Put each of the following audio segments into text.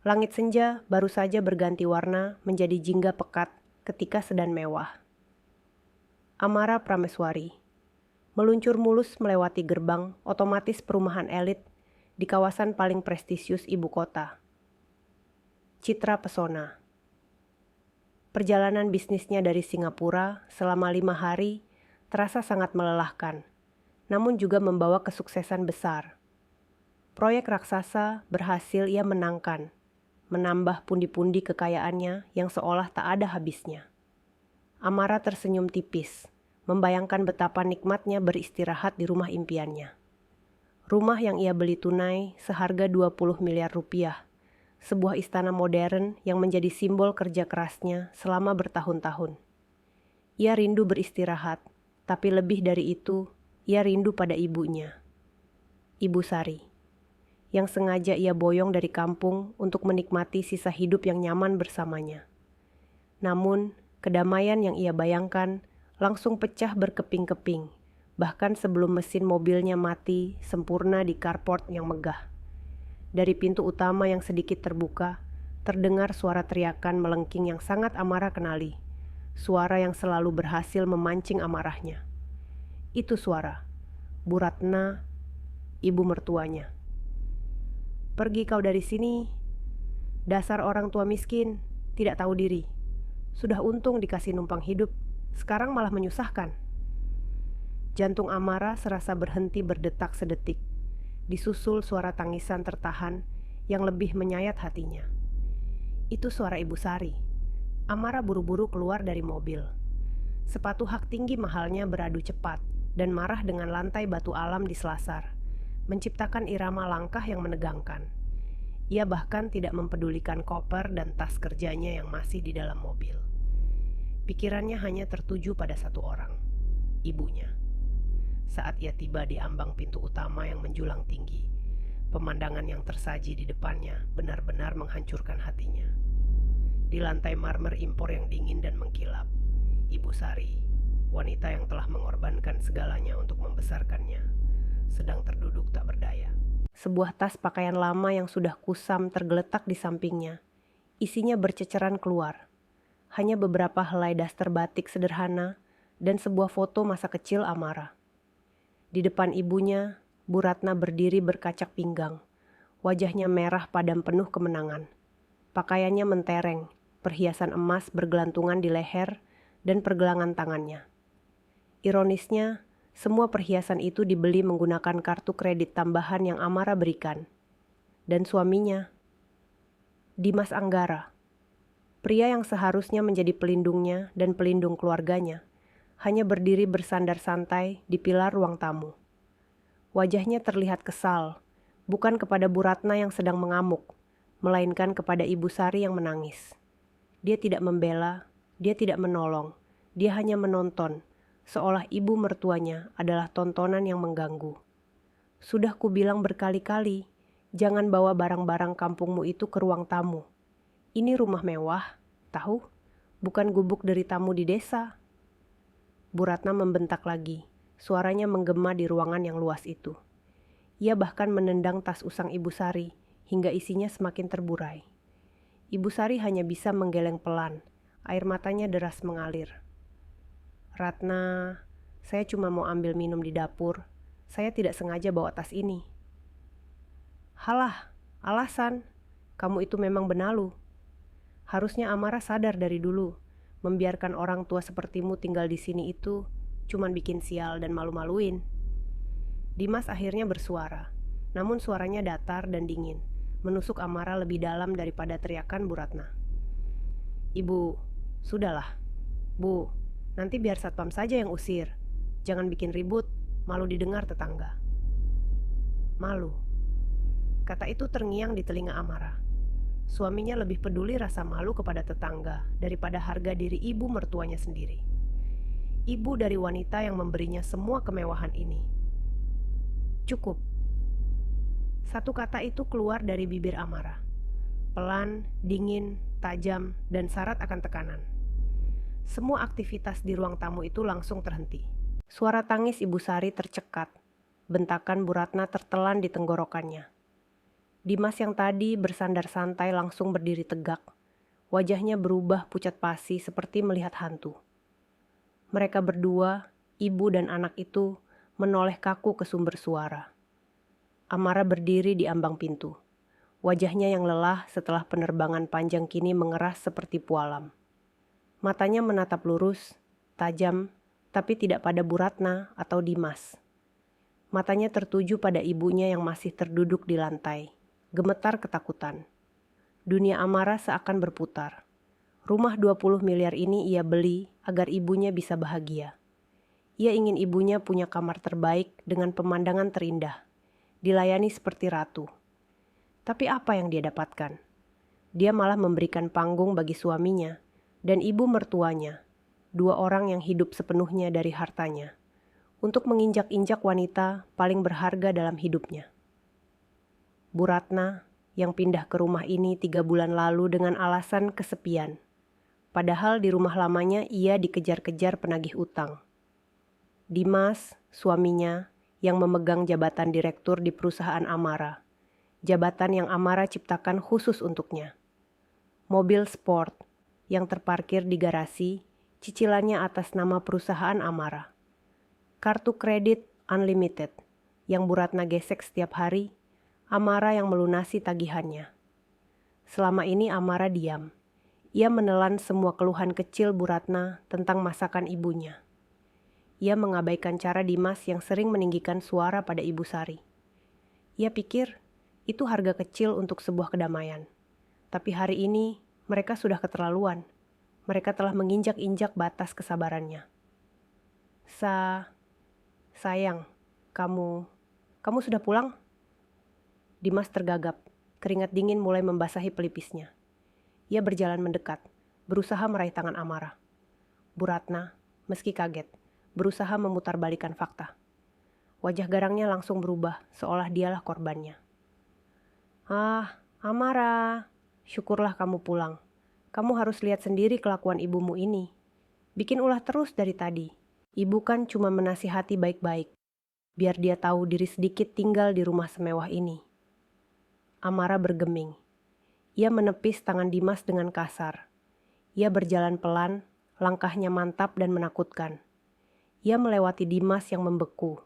Langit senja baru saja berganti warna menjadi jingga pekat ketika sedan mewah. Amara Prameswari meluncur mulus melewati gerbang otomatis perumahan elit di kawasan paling prestisius ibu kota. Citra pesona. Perjalanan bisnisnya dari Singapura selama 5 hari terasa sangat melelahkan, namun juga membawa kesuksesan besar. Proyek raksasa berhasil ia menangkan, menambah pundi-pundi kekayaannya yang seolah tak ada habisnya. Amara tersenyum tipis, membayangkan betapa nikmatnya beristirahat di rumah impiannya. Rumah yang ia beli tunai seharga 20 miliar rupiah, sebuah istana modern yang menjadi simbol kerja kerasnya selama bertahun-tahun. Ia rindu beristirahat, tapi lebih dari itu, ia rindu pada ibunya. Ibu Sari, yang sengaja ia boyong dari kampung untuk menikmati sisa hidup yang nyaman bersamanya. Namun, kedamaian yang ia bayangkan langsung pecah berkeping-keping, bahkan sebelum mesin mobilnya mati sempurna di carport yang megah. Dari pintu utama yang sedikit terbuka, terdengar suara teriakan melengking yang sangat Amara kenali. Suara yang selalu berhasil memancing amarahnya. Itu suara Bu Ratna, ibu mertuanya. "Pergi kau dari sini. Dasar orang tua miskin, tidak tahu diri. Sudah untung dikasih numpang hidup, sekarang malah menyusahkan." Jantung Amara serasa berhenti berdetak sedetik. Disusul suara tangisan tertahan yang lebih menyayat hatinya. Itu suara Ibu Sari. Amara buru-buru keluar dari mobil. Sepatu hak tinggi mahalnya beradu cepat dan marah dengan lantai batu alam di selasar, menciptakan irama langkah yang menegangkan. Ia bahkan tidak mempedulikan koper dan tas kerjanya yang masih di dalam mobil. Pikirannya hanya tertuju pada satu orang, ibunya. Saat ia tiba di ambang pintu utama yang menjulang tinggi, pemandangan yang tersaji di depannya benar-benar menghancurkan hatinya. Di lantai marmer impor yang dingin dan mengkilap, Ibu Sari, wanita yang telah mengorbankan segalanya untuk membesarkannya, sedang terduduk tak berdaya. Sebuah tas pakaian lama yang sudah kusam tergeletak di sampingnya. Isinya berceceran keluar. Hanya beberapa helai daster batik sederhana dan sebuah foto masa kecil Amara. Di depan ibunya, Bu Ratna berdiri berkacak pinggang. Wajahnya merah padam penuh kemenangan. Pakaiannya mentereng, perhiasan emas bergelantungan di leher dan pergelangan tangannya. Ironisnya, semua perhiasan itu dibeli menggunakan kartu kredit tambahan yang Amara berikan. Dan suaminya, Dimas Anggara, pria yang seharusnya menjadi pelindungnya dan pelindung keluarganya, hanya berdiri bersandar santai di pilar ruang tamu. Wajahnya terlihat kesal, bukan kepada Bu Ratna yang sedang mengamuk, melainkan kepada Ibu Sari yang menangis. Dia tidak membela, dia tidak menolong, dia hanya menonton, seolah ibu mertuanya adalah tontonan yang mengganggu. "Sudah kubilang berkali-kali, jangan bawa barang-barang kampungmu itu ke ruang tamu. Ini rumah mewah, tahu? Bukan gubuk dari tamu di desa." Bu Ratna membentak lagi, suaranya menggema di ruangan yang luas itu. Ia bahkan menendang tas usang Ibu Sari, hingga isinya semakin terburai. Ibu Sari hanya bisa menggeleng pelan, air matanya deras mengalir. "Ratna, saya cuma mau ambil minum di dapur. Saya tidak sengaja bawa tas ini." "Halah, alasan. Kamu itu memang benalu. Harusnya Amara sadar dari dulu. Membiarkan orang tua sepertimu tinggal di sini itu cuman bikin sial dan malu-maluin." Dimas akhirnya bersuara, namun suaranya datar dan dingin, menusuk Amara lebih dalam daripada teriakan Bu Ratna. "Ibu, sudahlah. Bu, nanti biar satpam saja yang usir. Jangan bikin ribut, malu didengar tetangga." Malu. Kata itu terngiang di telinga Amara. Suaminya lebih peduli rasa malu kepada tetangga daripada harga diri ibu mertuanya sendiri. Ibu dari wanita yang memberinya semua kemewahan ini. "Cukup." Satu kata itu keluar dari bibir Amara. Pelan, dingin, tajam, dan syarat akan tekanan. Semua aktivitas di ruang tamu itu langsung terhenti. Suara tangis Ibu Sari tercekat. Bentakan Bu Ratna tertelan di tenggorokannya. Dimas yang tadi bersandar santai langsung berdiri tegak. Wajahnya berubah pucat pasi seperti melihat hantu. Mereka berdua, ibu dan anak itu, menoleh kaku ke sumber suara. Amara berdiri di ambang pintu. Wajahnya yang lelah setelah penerbangan panjang kini mengeras seperti pualam. Matanya menatap lurus, tajam, tapi tidak pada Bu Ratna atau Dimas. Matanya tertuju pada ibunya yang masih terduduk di lantai, gemetar ketakutan. Dunia Amara seakan berputar. Rumah 20 miliar ini ia beli agar ibunya bisa bahagia. Ia ingin ibunya punya kamar terbaik dengan pemandangan terindah, dilayani seperti ratu. Tapi apa yang dia dapatkan? Dia malah memberikan panggung bagi suaminya dan ibu mertuanya, dua orang yang hidup sepenuhnya dari hartanya, untuk menginjak-injak wanita paling berharga dalam hidupnya. Bu Ratna yang pindah ke rumah ini 3 bulan lalu dengan alasan kesepian. Padahal di rumah lamanya ia dikejar-kejar penagih utang. Dimas, suaminya, yang memegang jabatan direktur di perusahaan Amara. Jabatan yang Amara ciptakan khusus untuknya. Mobil sport yang terparkir di garasi, cicilannya atas nama perusahaan Amara. Kartu kredit unlimited yang Bu Ratna gesek setiap hari, Amara yang melunasi tagihannya. Selama ini Amara diam. Ia menelan semua keluhan kecil Bu Ratna tentang masakan ibunya. Ia mengabaikan cara Dimas yang sering meninggikan suara pada Ibu Sari. Ia pikir itu harga kecil untuk sebuah kedamaian. Tapi hari ini mereka sudah keterlaluan. Mereka telah menginjak-injak batas kesabarannya. Sayang, kamu sudah pulang? Dimas tergagap, keringat dingin mulai membasahi pelipisnya. Ia berjalan mendekat, berusaha meraih tangan Amara. Bu Ratna, meski kaget, berusaha memutarbalikkan fakta. Wajah garangnya langsung berubah, seolah dialah korbannya. Amara, syukurlah kamu pulang. Kamu harus lihat sendiri kelakuan ibumu ini. Bikin ulah terus dari tadi. Ibu kan cuma menasihati baik-baik, biar dia tahu diri sedikit tinggal di rumah semewah ini. Amara bergeming. Ia menepis tangan Dimas dengan kasar. Ia berjalan pelan, langkahnya mantap dan menakutkan. Ia melewati Dimas yang membeku.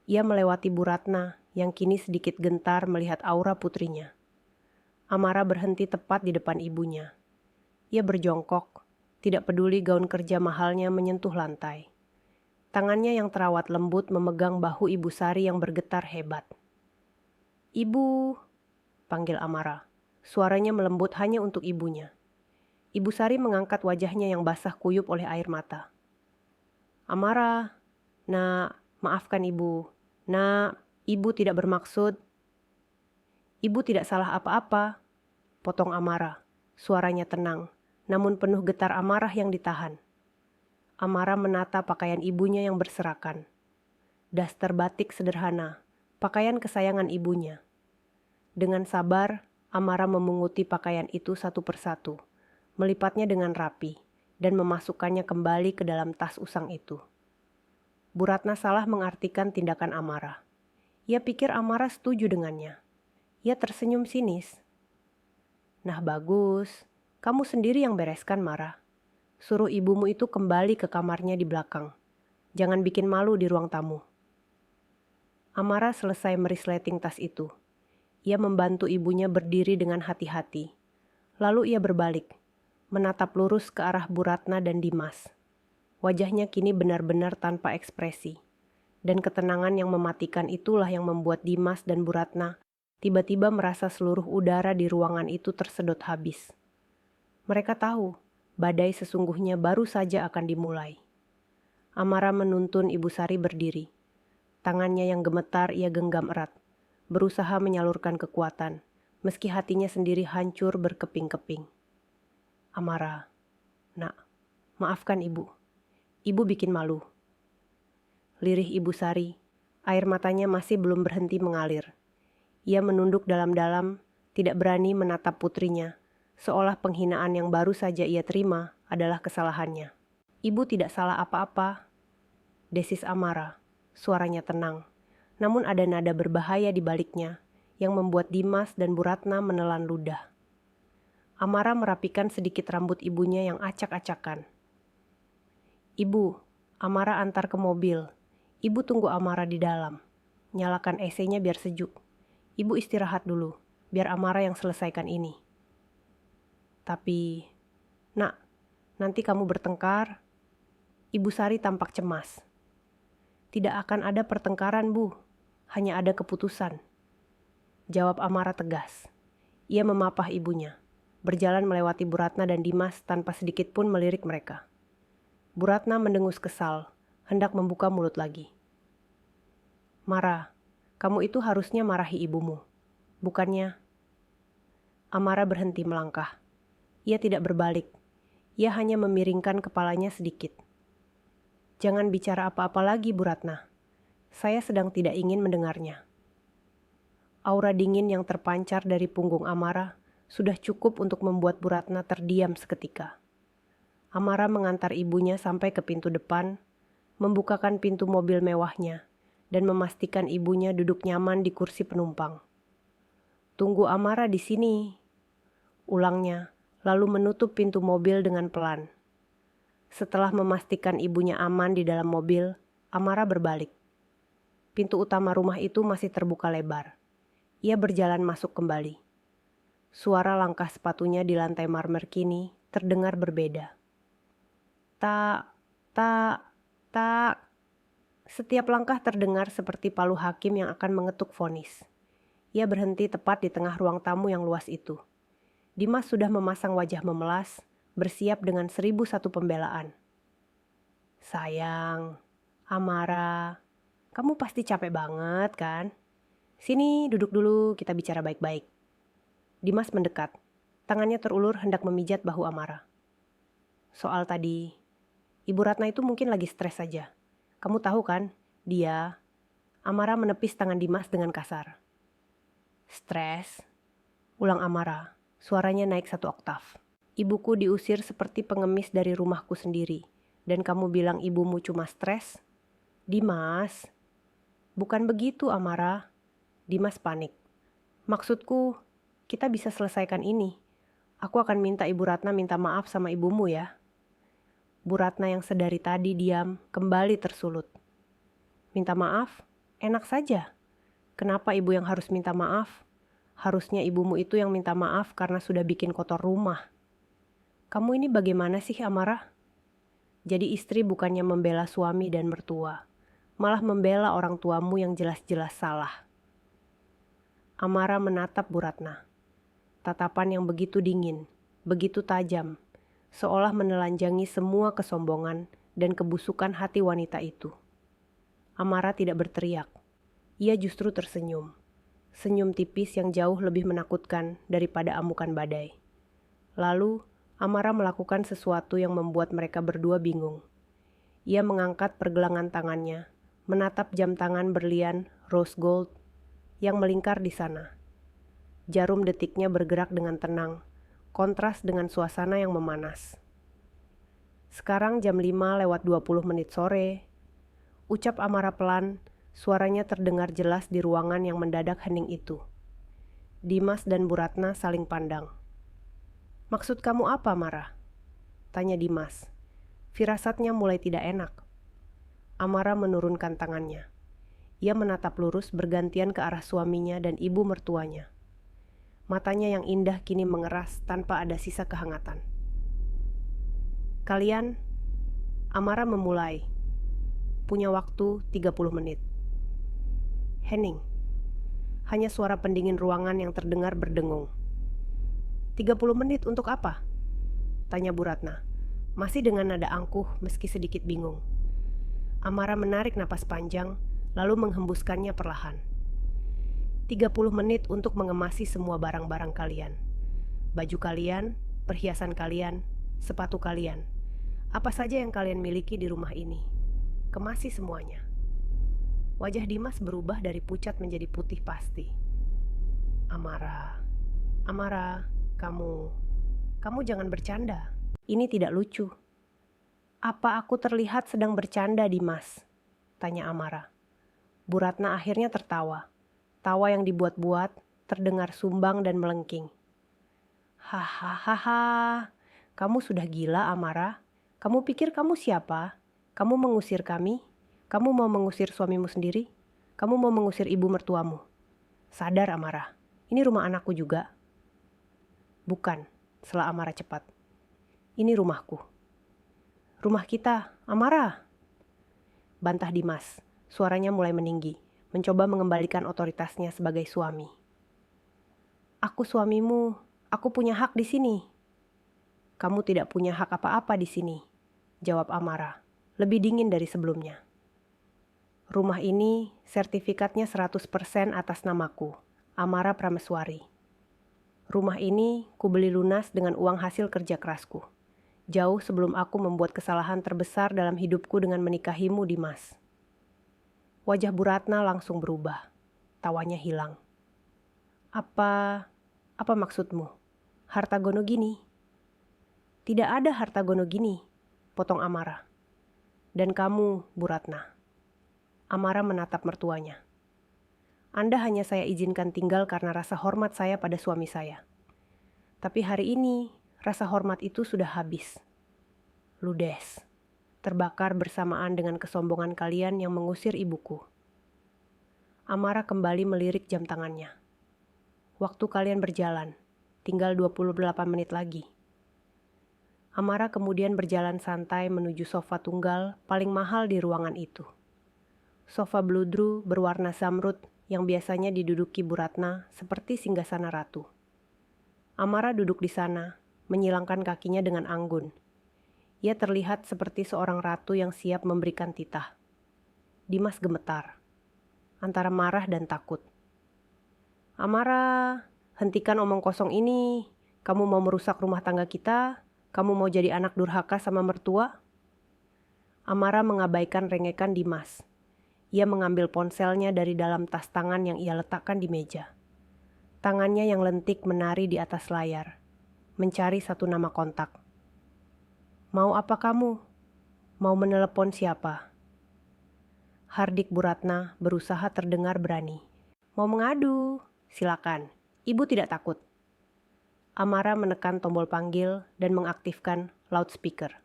Ia melewati Bu Ratna yang kini sedikit gentar melihat aura putrinya. Amara berhenti tepat di depan ibunya. Ia berjongkok, tidak peduli gaun kerja mahalnya menyentuh lantai. Tangannya yang terawat lembut memegang bahu Ibu Sari yang bergetar hebat. "Ibu," panggil Amara. Suaranya melembut hanya untuk ibunya. Ibu Sari mengangkat wajahnya yang basah kuyup oleh air mata. "Amara, Nak, maafkan ibu. Nak, ibu tidak bermaksud." "Ibu tidak salah apa-apa," potong Amara. Suaranya tenang, namun penuh getar amarah yang ditahan. Amara menata pakaian ibunya yang berserakan. Daster batik sederhana, pakaian kesayangan ibunya. Dengan sabar, Amara memunguti pakaian itu satu persatu, melipatnya dengan rapi, dan memasukkannya kembali ke dalam tas usang itu. Bu Ratna salah mengartikan tindakan Amara. Ia pikir Amara setuju dengannya. Ia tersenyum sinis. "Nah bagus, kamu sendiri yang bereskan, Mara. Suruh ibumu itu kembali ke kamarnya di belakang. Jangan bikin malu di ruang tamu." Amara selesai merisleting tas itu. Ia membantu ibunya berdiri dengan hati-hati. Lalu ia berbalik, menatap lurus ke arah Bu Ratna dan Dimas. Wajahnya kini benar-benar tanpa ekspresi. Dan ketenangan yang mematikan itulah yang membuat Dimas dan Bu Ratna tiba-tiba merasa seluruh udara di ruangan itu tersedot habis. Mereka tahu, badai sesungguhnya baru saja akan dimulai. Amara menuntun Ibu Sari berdiri. Tangannya yang gemetar ia genggam erat, berusaha menyalurkan kekuatan, meski hatinya sendiri hancur berkeping-keping. "Amara, Nak, maafkan ibu. Ibu bikin malu." Lirih Ibu Sari, air matanya masih belum berhenti mengalir. Ia menunduk dalam-dalam, tidak berani menatap putrinya, seolah penghinaan yang baru saja ia terima adalah kesalahannya. "Ibu tidak salah apa-apa," desis Amara, suaranya tenang. Namun ada nada berbahaya di baliknya yang membuat Dimas dan Bu Ratna menelan ludah. Amara merapikan sedikit rambut ibunya yang acak-acakan. "Ibu," Amara antar ke mobil. "Ibu tunggu Amara di dalam. Nyalakan AC-nya biar sejuk. Ibu istirahat dulu, biar Amara yang selesaikan ini." "Tapi, Nak, nanti kamu bertengkar." Ibu Sari tampak cemas. "Tidak akan ada pertengkaran, Bu. Hanya ada keputusan," jawab Amara tegas. Ia memapah ibunya, berjalan melewati Bu Ratna dan Dimas tanpa sedikit pun melirik mereka. Bu Ratna mendengus kesal, hendak membuka mulut lagi. "Mara, kamu itu harusnya marahi ibumu, bukannya..." Amara berhenti melangkah. Ia tidak berbalik. Ia hanya memiringkan kepalanya sedikit. "Jangan bicara apa-apa lagi, Bu Ratna. Saya sedang tidak ingin mendengarnya." Aura dingin yang terpancar dari punggung Amara sudah cukup untuk membuat Bu Ratna terdiam seketika. Amara mengantar ibunya sampai ke pintu depan, membukakan pintu mobil mewahnya, dan memastikan ibunya duduk nyaman di kursi penumpang. "Tunggu Amara di sini," ulangnya, lalu menutup pintu mobil dengan pelan. Setelah memastikan ibunya aman di dalam mobil, Amara berbalik. Pintu utama rumah itu masih terbuka lebar. Ia berjalan masuk kembali. Suara langkah sepatunya di lantai marmer kini terdengar berbeda. Tak, tak, tak. Setiap langkah terdengar seperti palu hakim yang akan mengetuk vonis. Ia berhenti tepat di tengah ruang tamu yang luas itu. Dimas sudah memasang wajah memelas, bersiap dengan 1001 pembelaan. "Sayang, Amara, kamu pasti capek banget kan? Sini duduk dulu, kita bicara baik-baik." Dimas mendekat. Tangannya terulur hendak memijat bahu Amara. "Soal tadi, Ibu Ratna itu mungkin lagi stres saja. Kamu tahu kan, dia..." Amara menepis tangan Dimas dengan kasar. "Stres?" ulang Amara, suaranya naik 1 oktav. "Ibuku diusir seperti pengemis dari rumahku sendiri, dan kamu bilang ibumu cuma stres?" "Dimas, bukan begitu Amara." Dimas panik. "Maksudku, kita bisa selesaikan ini. Aku akan minta Ibu Ratna minta maaf sama ibumu ya." Bu Ratna yang sedari tadi diam kembali tersulut. "Minta maaf? Enak saja. Kenapa ibu yang harus minta maaf? Harusnya ibumu itu yang minta maaf karena sudah bikin kotor rumah." "Kamu ini bagaimana sih Amara? Jadi istri bukannya membela suami dan mertua, malah membela orang tuamu yang jelas-jelas salah." Amara menatap Bu Ratna. Tatapan yang begitu dingin, begitu tajam, seolah menelanjangi semua kesombongan dan kebusukan hati wanita itu. Amara tidak berteriak. Ia justru tersenyum. Senyum tipis yang jauh lebih menakutkan daripada amukan badai. Lalu, Amara melakukan sesuatu yang membuat mereka berdua bingung. Ia mengangkat pergelangan tangannya, menatap jam tangan berlian rose gold yang melingkar di sana. Jarum detiknya bergerak dengan tenang, kontras dengan suasana yang memanas. "Sekarang jam 5:20 sore," ucap Amara pelan, suaranya terdengar jelas di ruangan yang mendadak hening itu. Dimas dan Bu Ratna saling pandang. "Maksud kamu apa, Mara?" tanya Dimas. Firasatnya mulai tidak enak. Amara menurunkan tangannya. Ia menatap lurus bergantian ke arah suaminya dan ibu mertuanya. Matanya yang indah kini mengeras tanpa ada sisa kehangatan. "Kalian," Amara memulai, "punya waktu 30 menit. Hening." Hanya suara pendingin ruangan yang terdengar berdengung. 30 menit untuk apa?" tanya Bu Ratna, masih dengan nada angkuh meski sedikit bingung. Amara menarik napas panjang, lalu menghembuskannya perlahan. 30 menit untuk mengemasi semua barang-barang kalian. Baju kalian, perhiasan kalian, sepatu kalian. Apa saja yang kalian miliki di rumah ini. Kemasi semuanya." Wajah Dimas berubah dari pucat menjadi putih pasti. "Amara, Amara, kamu jangan bercanda. Ini tidak lucu." "Apa aku terlihat sedang bercanda, Dimas?" tanya Amara. Bu Ratna akhirnya tertawa. Tawa yang dibuat-buat, terdengar sumbang dan melengking. Hahaha, kamu sudah gila, Amara. Kamu pikir kamu siapa? Kamu mengusir kami? Kamu mau mengusir suamimu sendiri? Kamu mau mengusir ibu mertuamu? Sadar, Amara. Ini rumah anakku juga. Bukan, sela Amara cepat. Ini rumahku. Rumah kita, Amara. Bantah Dimas. Suaranya mulai meninggi, mencoba mengembalikan otoritasnya sebagai suami. Aku suamimu, aku punya hak di sini. Kamu tidak punya hak apa-apa di sini, jawab Amara, lebih dingin dari sebelumnya. Rumah ini sertifikatnya 100% atas namaku, Amara Prameswari. Rumah ini kubeli lunas dengan uang hasil kerja kerasku, jauh sebelum aku membuat kesalahan terbesar dalam hidupku dengan menikahimu, Dimas. Wajah Bu Ratna langsung berubah, tawanya hilang. Apa maksudmu? Harta gono gini? Tidak ada harta gono gini, potong Amara. Dan kamu, Bu Ratna. Amara menatap mertuanya. Anda hanya saya izinkan tinggal karena rasa hormat saya pada suami saya. Tapi hari ini, rasa hormat itu sudah habis. Ludes. Terbakar bersamaan dengan kesombongan kalian yang mengusir ibuku. Amara kembali melirik jam tangannya. Waktu kalian berjalan, tinggal 28 menit lagi. Amara kemudian berjalan santai menuju sofa tunggal paling mahal di ruangan itu. Sofa bludru berwarna zamrud yang biasanya diduduki Bu Ratna seperti singgasana ratu. Amara duduk di sana, menyilangkan kakinya dengan anggun. Ia terlihat seperti seorang ratu yang siap memberikan titah. Dimas gemetar, antara marah dan takut. Amara, hentikan omong kosong ini. Kamu mau merusak rumah tangga kita? Kamu mau jadi anak durhaka sama mertua? Amara mengabaikan rengekan Dimas. Ia mengambil ponselnya dari dalam tas tangan yang ia letakkan di meja. Tangannya yang lentik menari di atas layar, mencari satu nama kontak. Mau apa kamu? Mau menelepon siapa? Hardik Bu Ratna berusaha terdengar berani. Mau mengadu? Silakan. Ibu tidak takut. Amara menekan tombol panggil dan mengaktifkan loudspeaker.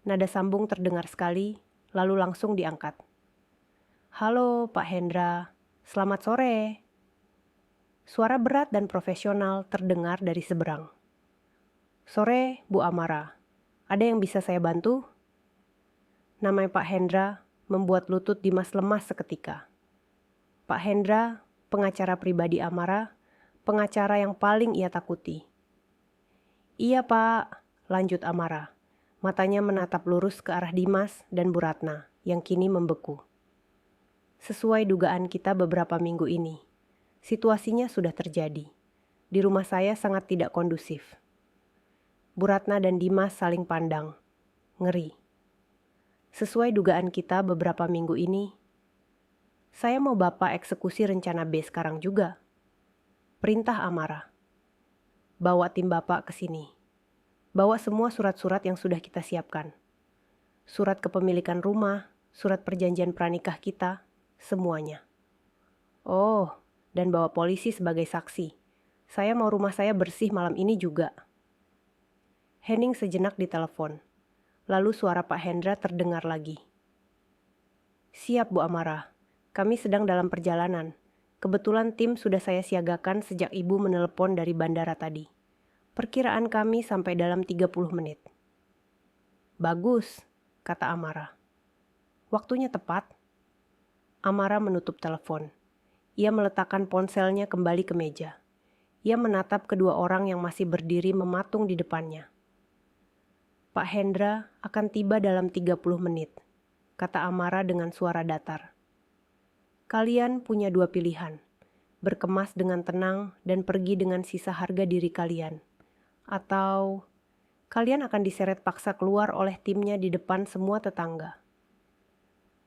Nada sambung terdengar sekali, lalu langsung diangkat. Halo Pak Hendra, selamat sore. Suara berat dan profesional terdengar dari seberang. Sore, Bu Amara. Ada yang bisa saya bantu? Nama Pak Hendra membuat lutut Dimas lemas seketika. Pak Hendra, pengacara pribadi Amara, pengacara yang paling ia takuti. Iya Pak, lanjut Amara. Matanya menatap lurus ke arah Dimas dan Bu Ratna yang kini membeku. Sesuai dugaan kita beberapa minggu ini, situasinya sudah terjadi. Di rumah saya sangat tidak kondusif. Bu Ratna dan Dimas saling pandang, ngeri. Sesuai dugaan kita beberapa minggu ini, saya mau Bapak eksekusi rencana B sekarang juga. Perintah Amara. Bawa tim Bapak ke sini. Bawa semua surat-surat yang sudah kita siapkan. Surat kepemilikan rumah, surat perjanjian pranikah kita, semuanya. Oh, dan bawa polisi sebagai saksi. Saya mau rumah saya bersih malam ini juga. Hening sejenak di telepon. Lalu suara Pak Hendra terdengar lagi. Siap Bu Amara, kami sedang dalam perjalanan. Kebetulan tim sudah saya siagakan sejak Ibu menelepon dari bandara tadi. Perkiraan kami sampai dalam 30 menit. Bagus, kata Amara. Waktunya tepat. Amara menutup telepon. Ia meletakkan ponselnya kembali ke meja. Ia menatap kedua orang yang masih berdiri mematung di depannya. Pak Hendra akan tiba dalam 30 menit, kata Amara dengan suara datar. Kalian punya dua pilihan, berkemas dengan tenang dan pergi dengan sisa harga diri kalian. Atau kalian akan diseret paksa keluar oleh timnya di depan semua tetangga.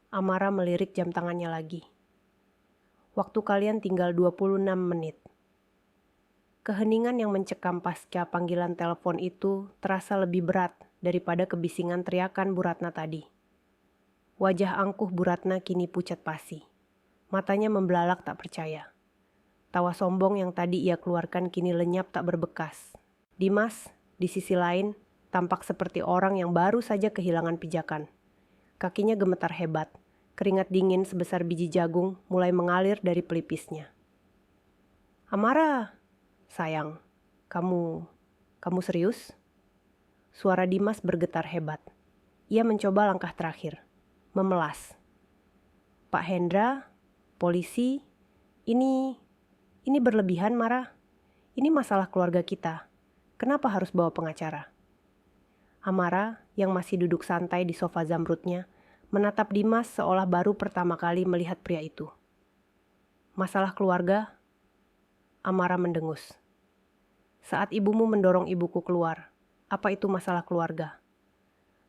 Amara melirik jam tangannya lagi. Waktu kalian tinggal 26 menit. Keheningan yang mencekam pasca panggilan telepon itu terasa lebih berat daripada kebisingan teriakan Bu Ratna tadi. Wajah angkuh Bu Ratna kini pucat pasi. Matanya membelalak tak percaya. Tawa sombong yang tadi ia keluarkan kini lenyap tak berbekas. Dimas, di sisi lain, tampak seperti orang yang baru saja kehilangan pijakan. Kakinya gemetar hebat, keringat dingin sebesar biji jagung mulai mengalir dari pelipisnya. Amara, sayang, kamu serius? Suara Dimas bergetar hebat. Ia mencoba langkah terakhir, memelas. Pak Hendra, polisi, ini berlebihan, Mara. Ini masalah keluarga kita. Kenapa harus bawa pengacara? Amara, yang masih duduk santai di sofa zamrudnya, menatap Dimas seolah baru pertama kali melihat pria itu. Masalah keluarga? Amara mendengus. Saat ibumu mendorong ibuku keluar, apa itu masalah keluarga?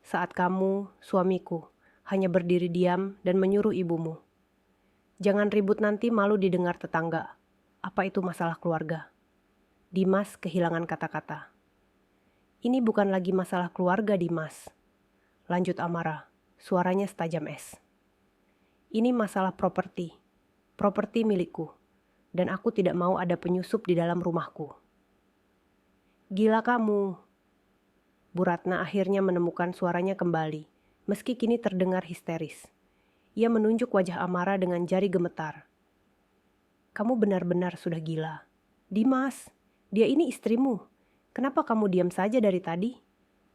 Saat kamu, suamiku, hanya berdiri diam dan menyuruh ibumu. Jangan ribut nanti malu didengar tetangga. Apa itu masalah keluarga? Dimas kehilangan kata-kata. Ini bukan lagi masalah keluarga, Dimas. Lanjut Amara, suaranya setajam es. Ini masalah properti milikku, dan aku tidak mau ada penyusup di dalam rumahku. Gila kamu. Bu Ratna akhirnya menemukan suaranya kembali, meski kini terdengar histeris. Ia menunjuk wajah Amara dengan jari gemetar. Kamu benar-benar sudah gila. Dimas, dia ini istrimu. Kenapa kamu diam saja dari tadi?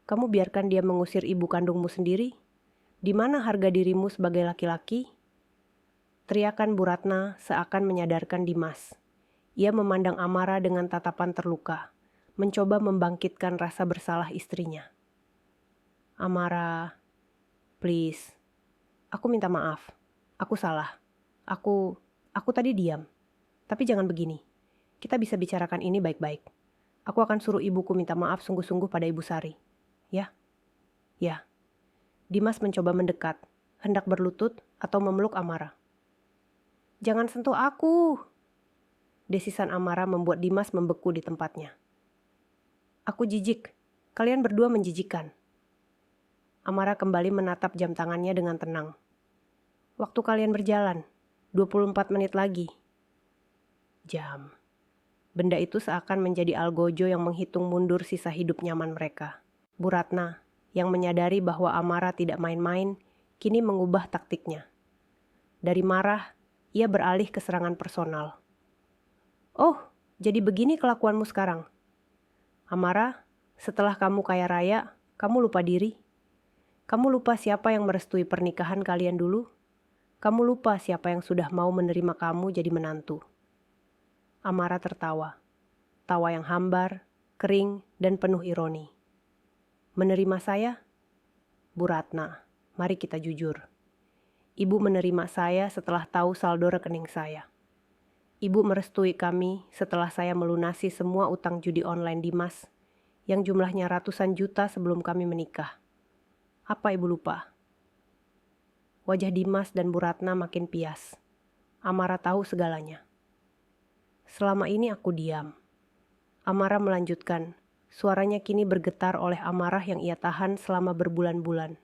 Kamu biarkan dia mengusir ibu kandungmu sendiri? Di mana harga dirimu sebagai laki-laki? Teriakan Bu Ratna seakan menyadarkan Dimas. Ia memandang Amara dengan tatapan terluka, mencoba membangkitkan rasa bersalah istrinya. Amara, please. Aku minta maaf. Aku salah. Aku tadi diam. Tapi jangan begini. Kita bisa bicarakan ini baik-baik. Aku akan suruh ibuku minta maaf sungguh-sungguh pada Ibu Sari. Ya? Ya. Dimas mencoba mendekat, hendak berlutut atau memeluk Amara. Jangan sentuh aku. Desisan Amara membuat Dimas membeku di tempatnya. Aku jijik. Kalian berdua menjijikkan. Amara kembali menatap jam tangannya dengan tenang. Waktu kalian berjalan, 24 menit lagi. Jam. Benda itu seakan menjadi algojo yang menghitung mundur sisa hidup nyaman mereka. Bu Ratna, yang menyadari bahwa Amara tidak main-main, kini mengubah taktiknya. Dari marah, ia beralih ke serangan personal. Oh, jadi begini kelakuanmu sekarang. Amara, setelah kamu kaya raya, kamu lupa diri. Kamu lupa siapa yang merestui pernikahan kalian dulu. Kamu lupa siapa yang sudah mau menerima kamu jadi menantu. Amara tertawa. Tawa yang hambar, kering, dan penuh ironi. Menerima saya? Bu Ratna, mari kita jujur. Ibu menerima saya setelah tahu saldo rekening saya. Ibu merestui kami setelah saya melunasi semua utang judi online Dimas yang jumlahnya ratusan juta sebelum kami menikah. Apa ibu lupa? Wajah Dimas dan Bu Ratna makin pias. Amara tahu segalanya. Selama ini aku diam. Amara melanjutkan, suaranya kini bergetar oleh amarah yang ia tahan selama berbulan-bulan.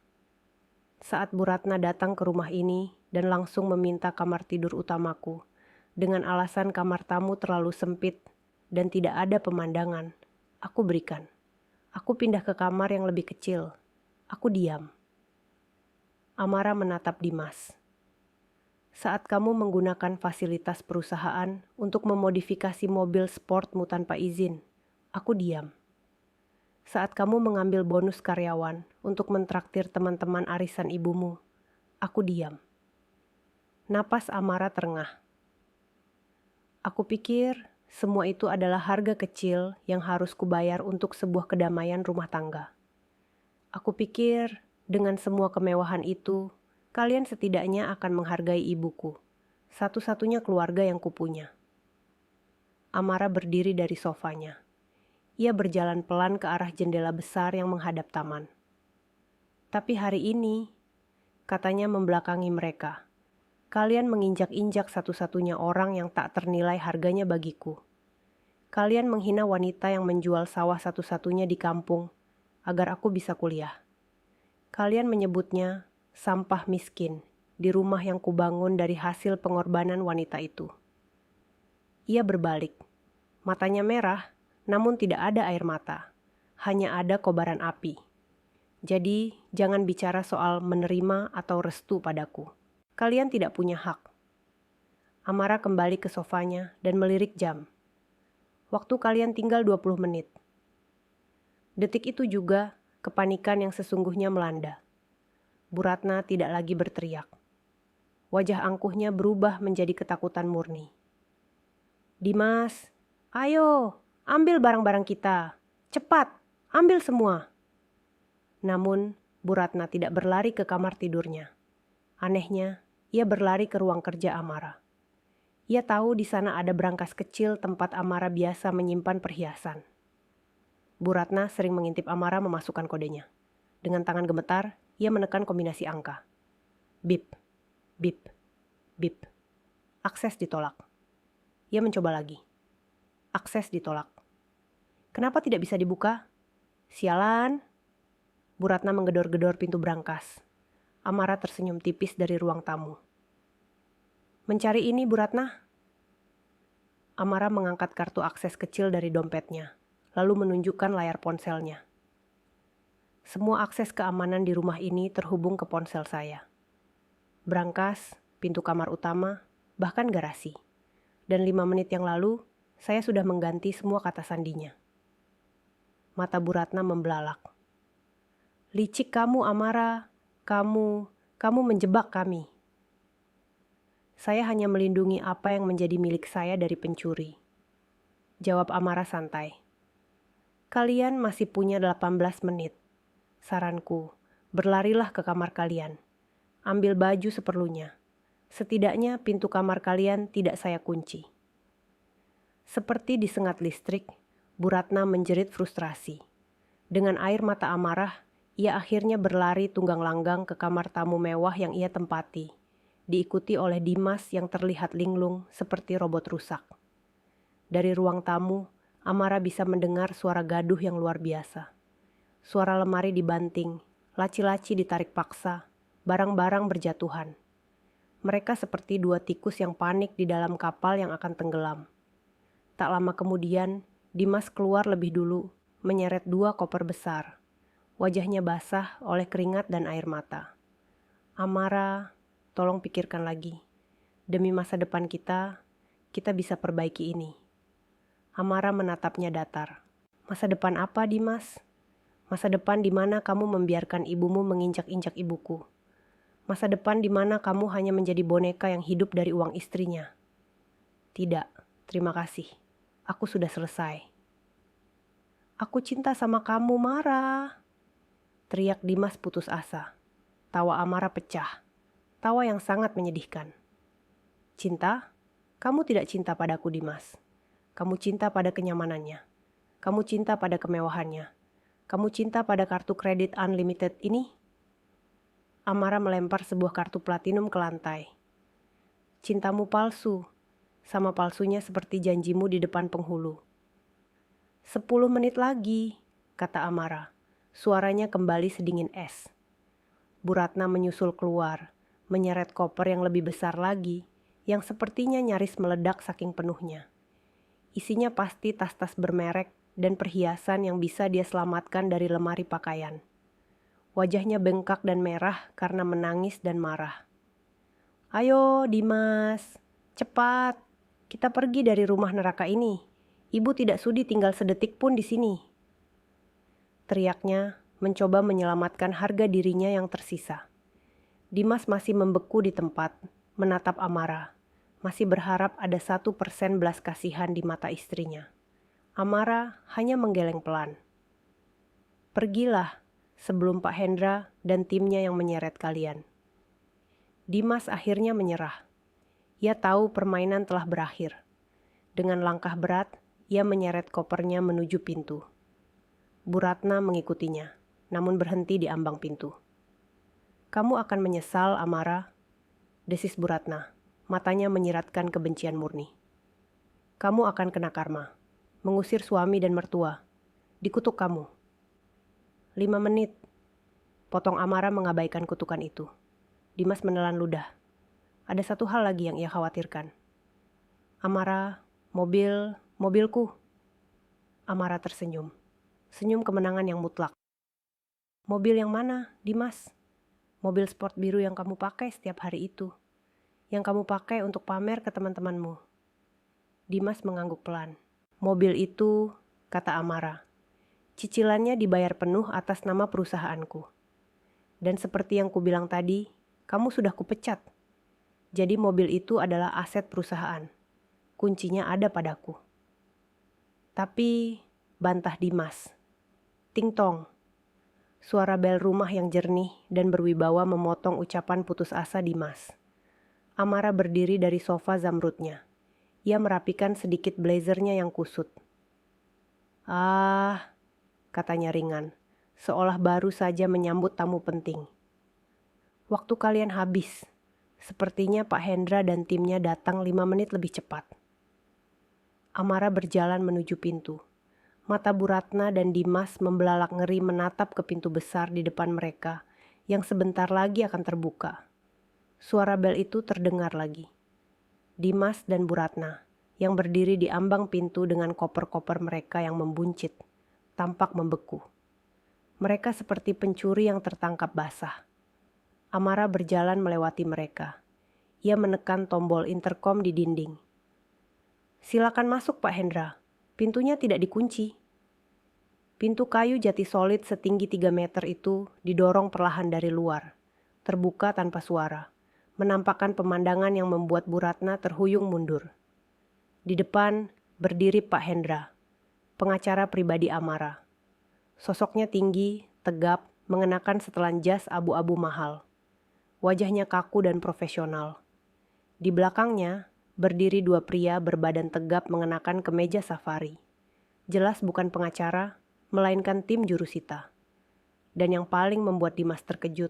Saat Bu Ratna datang ke rumah ini dan langsung meminta kamar tidur utamaku, dengan alasan kamar tamu terlalu sempit dan tidak ada pemandangan, aku berikan. Aku pindah ke kamar yang lebih kecil. Aku diam. Amara menatap Dimas. Saat kamu menggunakan fasilitas perusahaan untuk memodifikasi mobil sportmu tanpa izin, aku diam. Saat kamu mengambil bonus karyawan untuk mentraktir teman-teman arisan ibumu, aku diam. Napas Amara terengah. Aku pikir semua itu adalah harga kecil yang harus kubayar untuk sebuah kedamaian rumah tangga. Aku pikir dengan semua kemewahan itu, kalian setidaknya akan menghargai ibuku, satu-satunya keluarga yang kupunya. Amara berdiri dari sofanya. Ia berjalan pelan ke arah jendela besar yang menghadap taman. Tapi hari ini, katanya membelakangi mereka. Kalian menginjak-injak satu-satunya orang yang tak ternilai harganya bagiku. Kalian menghina wanita yang menjual sawah satu-satunya di kampung agar aku bisa kuliah. Kalian menyebutnya sampah miskin di rumah yang kubangun dari hasil pengorbanan wanita itu. Ia berbalik. Matanya merah, namun tidak ada air mata. Hanya ada kobaran api. Jadi, jangan bicara soal menerima atau restu padaku. Kalian tidak punya hak. Amara kembali ke sofanya dan melirik jam. Waktu kalian tinggal 20 menit. Detik itu juga, kepanikan yang sesungguhnya melanda. Bu Ratna tidak lagi berteriak. Wajah angkuhnya berubah menjadi ketakutan murni. Dimas, ayo, ambil barang-barang kita. Cepat, ambil semua. Namun, Bu Ratna tidak berlari ke kamar tidurnya. Anehnya, ia berlari ke ruang kerja Amara. Ia tahu di sana ada berangkas kecil tempat Amara biasa menyimpan perhiasan. Bu Ratna sering mengintip Amara memasukkan kodenya. Dengan tangan gemetar, ia menekan kombinasi angka. Bip, bip, bip. Akses ditolak. Ia mencoba lagi. Akses ditolak. Kenapa tidak bisa dibuka? Sialan. Bu Ratna menggedor-gedor pintu berangkas. Amara tersenyum tipis dari ruang tamu. Mencari ini, Bu Ratna. Amara mengangkat kartu akses kecil dari dompetnya, lalu menunjukkan layar ponselnya. Semua akses keamanan di rumah ini terhubung ke ponsel saya. Berangkas, pintu kamar utama, bahkan garasi. Dan 5 menit yang lalu, saya sudah mengganti semua kata sandinya. Mata Bu Ratna membelalak. Licik kamu, Amara. Kamu menjebak kami. Saya hanya melindungi apa yang menjadi milik saya dari pencuri. Jawab Amara santai. Kalian masih punya 18 menit. Saranku, berlarilah ke kamar kalian. Ambil baju seperlunya. Setidaknya pintu kamar kalian tidak saya kunci. Seperti disengat listrik, Bu Ratna menjerit frustrasi. Dengan air mata amarah, ia akhirnya berlari tunggang langgang ke kamar tamu mewah yang ia tempati, diikuti oleh Dimas yang terlihat linglung seperti robot rusak. Dari ruang tamu, Amara bisa mendengar suara gaduh yang luar biasa. Suara lemari dibanting, laci-laci ditarik paksa, barang-barang berjatuhan. Mereka seperti dua tikus yang panik di dalam kapal yang akan tenggelam. Tak lama kemudian, Dimas keluar lebih dulu, menyeret 2 koper besar. Wajahnya basah oleh keringat dan air mata. Amara, tolong pikirkan lagi. Demi masa depan kita bisa perbaiki ini. Amara menatapnya datar. Masa depan apa, Dimas? Masa depan di mana kamu membiarkan ibumu menginjak-injak ibuku. Masa depan di mana kamu hanya menjadi boneka yang hidup dari uang istrinya. Tidak, terima kasih. Aku sudah selesai. Aku cinta sama kamu, Mara. Teriak Dimas putus asa. Tawa Amara pecah. Tawa yang sangat menyedihkan. Cinta? Kamu tidak cinta padaku, Dimas. Kamu cinta pada kenyamanannya. Kamu cinta pada kemewahannya. Kamu cinta pada kartu kredit unlimited ini? Amara melempar sebuah kartu platinum ke lantai. Cintamu palsu, sama palsunya seperti janjimu di depan penghulu. 10 menit lagi, kata Amara. Suaranya kembali sedingin es. Bu Ratna menyusul keluar, menyeret koper yang lebih besar lagi, yang sepertinya nyaris meledak saking penuhnya. Isinya pasti tas-tas bermerek dan perhiasan yang bisa dia selamatkan dari lemari pakaian. Wajahnya bengkak dan merah karena menangis dan marah. Ayo Dimas, cepat, kita pergi dari rumah neraka ini. Ibu tidak sudi tinggal sedetik pun di sini. Teriaknya mencoba menyelamatkan harga dirinya yang tersisa. Dimas masih membeku di tempat, menatap Amara. Masih berharap ada 1% belas kasihan di mata istrinya. Amara hanya menggeleng pelan. Pergilah sebelum Pak Hendra dan timnya yang menyeret kalian. Dimas akhirnya menyerah. Ia tahu permainan telah berakhir. Dengan langkah berat, ia menyeret kopernya menuju pintu. Bu Ratna mengikutinya, namun berhenti di ambang pintu. Kamu akan menyesal, Amara, desis Bu Ratna. Matanya menyiratkan kebencian murni. Kamu akan kena karma, mengusir suami dan mertua, dikutuk kamu. 5 menit, potong Amara mengabaikan kutukan itu. Dimas menelan ludah. Ada satu hal lagi yang ia khawatirkan. Amara, Mobilku. Amara tersenyum. Senyum kemenangan yang mutlak. Mobil yang mana, Dimas? Mobil sport biru yang kamu pakai setiap hari itu. Yang kamu pakai untuk pamer ke teman-temanmu. Dimas mengangguk pelan. Mobil itu, kata Amara. Cicilannya dibayar penuh atas nama perusahaanku. Dan seperti yang kubilang tadi, kamu sudah kupecat. Jadi mobil itu adalah aset perusahaan. Kuncinya ada padaku. Tapi, bantah Dimas. Ting tong. Suara bel rumah yang jernih dan berwibawa memotong ucapan putus asa Dimas. Amara berdiri dari sofa zamrudnya. Ia merapikan sedikit blazernya yang kusut. Ah, katanya ringan, seolah baru saja menyambut tamu penting. Waktu kalian habis. Sepertinya Pak Hendra dan timnya datang 5 menit lebih cepat. Amara berjalan menuju pintu. Mata Bu Ratna dan Dimas membelalak ngeri menatap ke pintu besar di depan mereka yang sebentar lagi akan terbuka. Suara bel itu terdengar lagi. Dimas dan Bu Ratna yang berdiri di ambang pintu dengan koper-koper mereka yang membuncit, tampak membeku. Mereka seperti pencuri yang tertangkap basah. Amara berjalan melewati mereka. Ia menekan tombol interkom di dinding. Silakan masuk Pak Hendra. Pintunya tidak dikunci. Pintu kayu jati solid setinggi 3 meter itu didorong perlahan dari luar, terbuka tanpa suara, menampakkan pemandangan yang membuat Bu Ratna terhuyung mundur. Di depan berdiri Pak Hendra, pengacara pribadi Amara. Sosoknya tinggi, tegap, mengenakan setelan jas abu-abu mahal. Wajahnya kaku dan profesional. Di belakangnya berdiri 2 pria berbadan tegap mengenakan kemeja safari. Jelas bukan pengacara, melainkan tim jurusita. Dan yang paling membuat Dimas terkejut,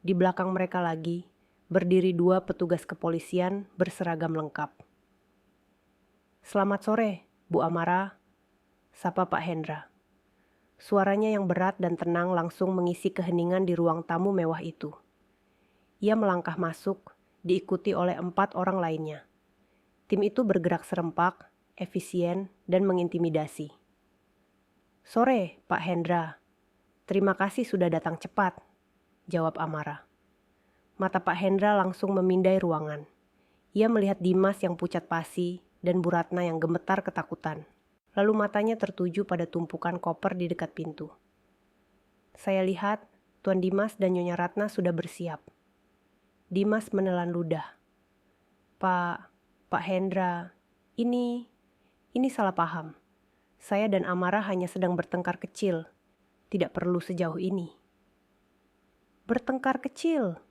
di belakang mereka lagi berdiri 2 petugas kepolisian berseragam lengkap. Selamat sore, Bu Amara, sapa Pak Hendra. Suaranya yang berat dan tenang langsung mengisi keheningan di ruang tamu mewah itu. Ia melangkah masuk, diikuti oleh 4 orang lainnya. Tim itu bergerak serempak, efisien, dan mengintimidasi. Sore, Pak Hendra. Terima kasih sudah datang cepat, jawab Amara. Mata Pak Hendra langsung memindai ruangan. Ia melihat Dimas yang pucat pasi dan Bu Ratna yang gemetar ketakutan. Lalu matanya tertuju pada tumpukan koper di dekat pintu. Saya lihat Tuan Dimas dan Nyonya Ratna sudah bersiap. Dimas menelan ludah. Pak Hendra, ini salah paham. Saya dan Amara hanya sedang bertengkar kecil. Tidak perlu sejauh ini. Bertengkar kecil?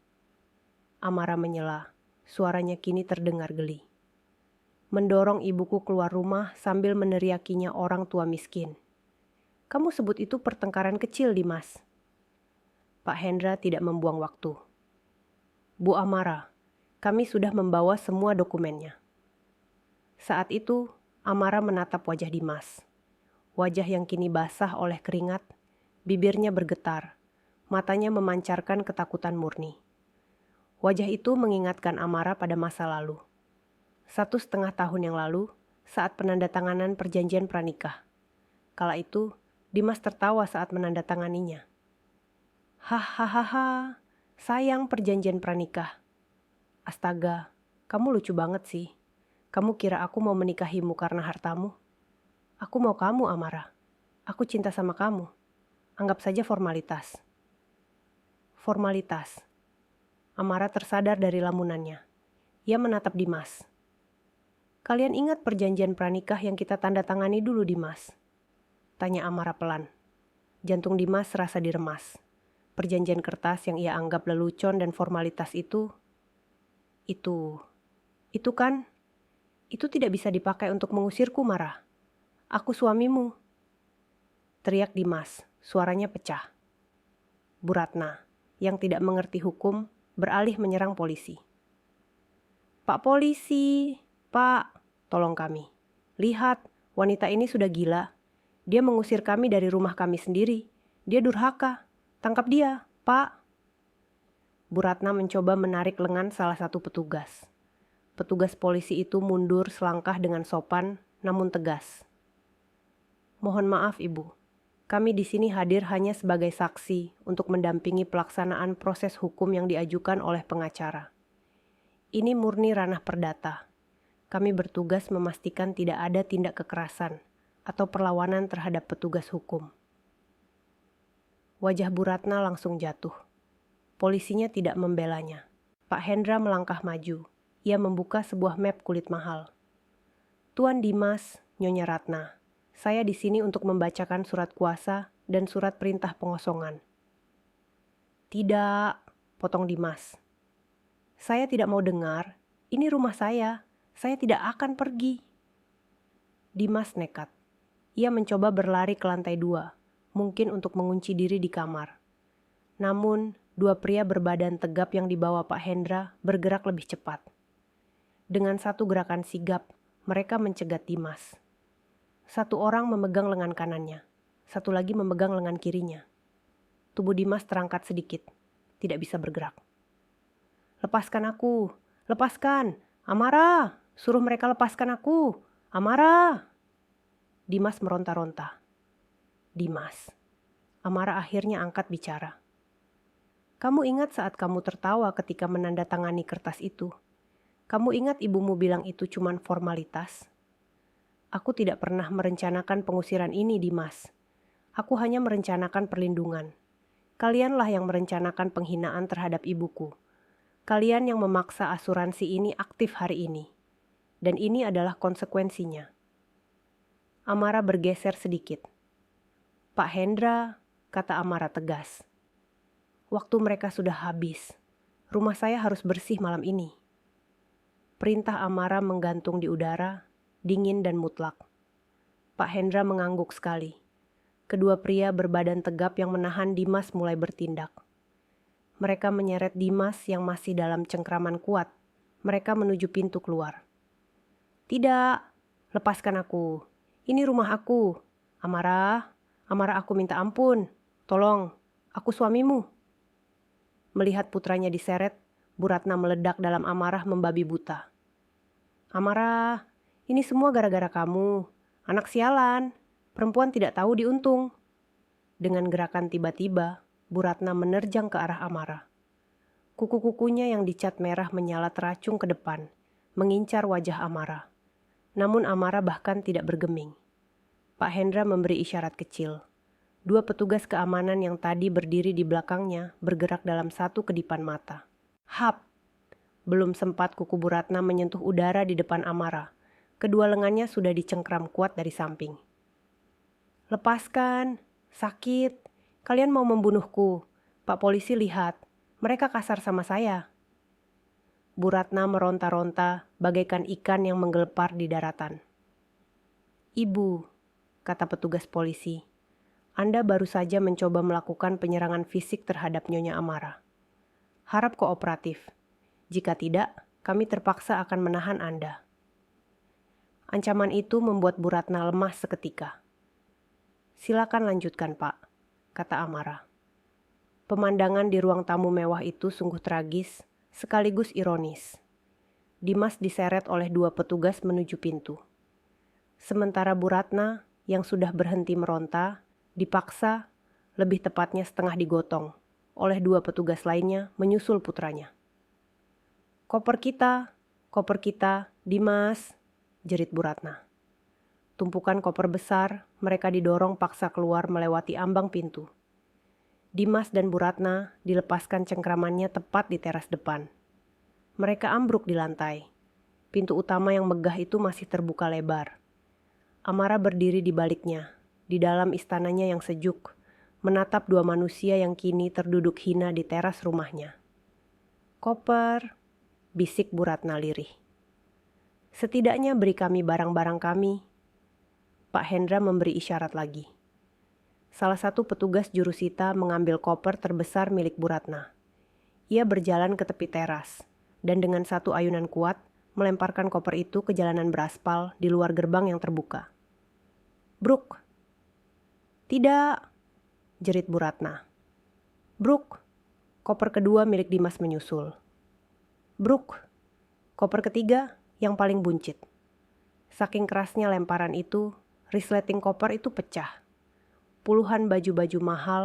Amara menyela. Suaranya kini terdengar geli. Mendorong ibuku keluar rumah sambil meneriakinya orang tua miskin. Kamu sebut itu pertengkaran kecil, Dimas. Pak Hendra tidak membuang waktu. Bu Amara, kami sudah membawa semua dokumennya. Saat itu, Amara menatap wajah Dimas. Wajah yang kini basah oleh keringat, bibirnya bergetar, matanya memancarkan ketakutan murni. Wajah itu mengingatkan Amara pada masa lalu. 1,5 tahun yang lalu, saat penandatanganan perjanjian pranikah. Kala itu, Dimas tertawa saat menandatanganinya. Hahaha, sayang perjanjian pranikah. Astaga, kamu lucu banget sih. Kamu kira aku mau menikahimu karena hartamu? Aku mau kamu, Amara. Aku cinta sama kamu. Anggap saja formalitas. Formalitas. Amara tersadar dari lamunannya. Ia menatap Dimas. Kalian ingat perjanjian pranikah yang kita tanda tangani dulu, Dimas? Tanya Amara pelan. Jantung Dimas serasa diremas. Perjanjian kertas yang ia anggap lelucon dan formalitas itu kan? Itu tidak bisa dipakai untuk mengusirku, Mara. Aku suamimu. Teriak Dimas, suaranya pecah. Bu Ratna, yang tidak mengerti hukum, beralih menyerang polisi. Pak polisi, Pak, tolong kami. Lihat, wanita ini sudah gila. Dia mengusir kami dari rumah kami sendiri. Dia durhaka. Tangkap dia, Pak. Bu Ratna mencoba menarik lengan salah satu petugas. petugas polisi itu mundur selangkah dengan sopan namun tegas. Mohon maaf, Ibu. Kami di sini hadir hanya sebagai saksi untuk mendampingi pelaksanaan proses hukum yang diajukan oleh pengacara. Ini murni ranah perdata. Kami bertugas memastikan tidak ada tindak kekerasan atau perlawanan terhadap petugas hukum. Wajah Bu Ratna langsung jatuh. Polisinya tidak membelanya. Pak Hendra melangkah maju. Ia membuka sebuah map kulit mahal. Tuan Dimas, Nyonya Ratna, saya di sini untuk membacakan surat kuasa dan surat perintah pengosongan. Tidak, potong Dimas. Saya tidak mau dengar. Ini rumah saya. Saya tidak akan pergi. Dimas nekat. Ia mencoba berlari ke lantai 2, mungkin untuk mengunci diri di kamar. Namun, dua pria berbadan tegap yang dibawa Pak Hendra bergerak lebih cepat. Dengan satu gerakan sigap, mereka mencegat Dimas. Satu orang memegang lengan kanannya, satu lagi memegang lengan kirinya. Tubuh Dimas terangkat sedikit, tidak bisa bergerak. Lepaskan aku, lepaskan, Amara, suruh mereka lepaskan aku, Amara. Dimas meronta-ronta. Dimas. Amara akhirnya angkat bicara. Kamu ingat saat kamu tertawa ketika menandatangani kertas itu? Kamu ingat ibumu bilang itu cuma formalitas? Aku tidak pernah merencanakan pengusiran ini, Dimas. Aku hanya merencanakan perlindungan. Kalianlah yang merencanakan penghinaan terhadap ibuku. Kalian yang memaksa asuransi ini aktif hari ini. Dan ini adalah konsekuensinya. Amara bergeser sedikit. Pak Hendra, kata Amara tegas. Waktu mereka sudah habis. Rumah saya harus bersih malam ini. Perintah Amara menggantung di udara, dingin dan mutlak. Pak Hendra mengangguk sekali. Kedua pria berbadan tegap yang menahan Dimas mulai bertindak. Mereka menyeret Dimas yang masih dalam cengkraman kuat. Mereka menuju pintu keluar. Tidak, lepaskan aku. Ini rumah aku. Amara, Amara aku minta ampun. Tolong, aku suamimu. Melihat putranya diseret, Bu Ratna meledak dalam amarah membabi buta. Amara, ini semua gara-gara kamu. Anak sialan, perempuan tidak tahu diuntung. Dengan gerakan tiba-tiba, Bu Ratna menerjang ke arah Amara. Kuku-kukunya yang dicat merah menyala teracung ke depan, mengincar wajah Amara. Namun Amara bahkan tidak bergeming. Pak Hendra memberi isyarat kecil. Dua petugas keamanan yang tadi berdiri di belakangnya bergerak dalam satu kedipan mata. Hap! Belum sempat kuku Bu Ratna menyentuh udara di depan Amara. Kedua lengannya sudah dicengkram kuat dari samping. Lepaskan! Sakit! Kalian mau membunuhku. Pak polisi lihat. Mereka kasar sama saya. Bu Ratna meronta-ronta bagaikan ikan yang menggelepar di daratan. Ibu, kata petugas polisi, Anda baru saja mencoba melakukan penyerangan fisik terhadap Nyonya Amara. Harap kooperatif. Jika tidak, kami terpaksa akan menahan Anda. Ancaman itu membuat Bu Ratna lemah seketika. Silakan lanjutkan, Pak, kata Amara. Pemandangan di ruang tamu mewah itu sungguh tragis, sekaligus ironis. Dimas diseret oleh dua petugas menuju pintu. Sementara Bu Ratna, yang sudah berhenti meronta, dipaksa, lebih tepatnya setengah digotong, oleh dua petugas lainnya menyusul putranya. Koper kita, Dimas, jerit Bu Ratna. Tumpukan koper besar, mereka didorong paksa keluar melewati ambang pintu. Dimas dan Bu Ratna dilepaskan cengkramannya tepat di teras depan. Mereka ambruk di lantai. Pintu utama yang megah itu masih terbuka lebar. Amara berdiri di baliknya, di dalam istananya yang sejuk, menatap dua manusia yang kini terduduk hina di teras rumahnya. Koper, bisik Bu Ratna lirih. Setidaknya beri kami barang-barang kami. Pak Hendra memberi isyarat lagi. Salah satu petugas jurusita mengambil koper terbesar milik Bu Ratna. Ia berjalan ke tepi teras, dan dengan satu ayunan kuat, melemparkan koper itu ke jalanan beraspal di luar gerbang yang terbuka. Bruk! Tidak! Jerit Bu Ratna. Bruk! Koper kedua milik Dimas menyusul. Bruk! Koper ketiga yang paling buncit. Saking kerasnya lemparan itu, resleting koper itu pecah. Puluhan baju-baju mahal,